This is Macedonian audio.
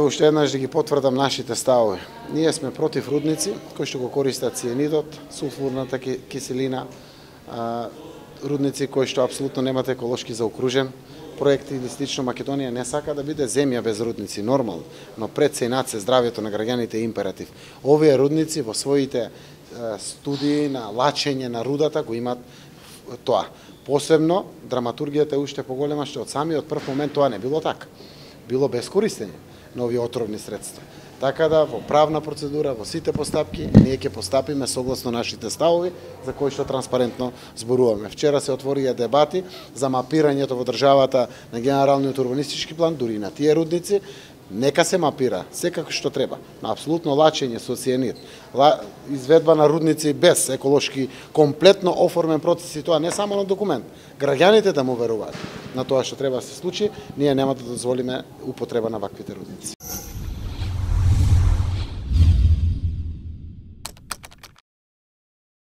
Уште еднаш да ги потврдам нашите ставови. Ние сме против рудници кои што го користат цијанидот, сулфурната киселина, рудници кои што апсолутно немат еколошки заокружен проект или слично. Македонија не сака да биде земја без рудници, нормално, но пред се и над се здравјето на граѓаните е императив. Овие рудници во своите студии на лачење на рудата го имат тоа. Посебно, драматургијата е уште поголема што од самиот прв момент тоа не било така. Било без користење на овие отровни средства. Така да во правна процедура, во сите постапки, ние ќе постапиме согласно нашите ставови за кои што транспарентно зборуваме. Вчера се отворија дебати за мапирањето во државата на генералниот урбанистички план, дури и на тие рудници. Нека се мапира, секако што треба, на апсолутно лачење со цијанид, изведба на рудници без еколошки, комплетно оформен процес и тоа не само на документ. Граѓаните да му веруваат на тоа што треба да се случи, ние нема да дозволиме употреба на ваквите рудници.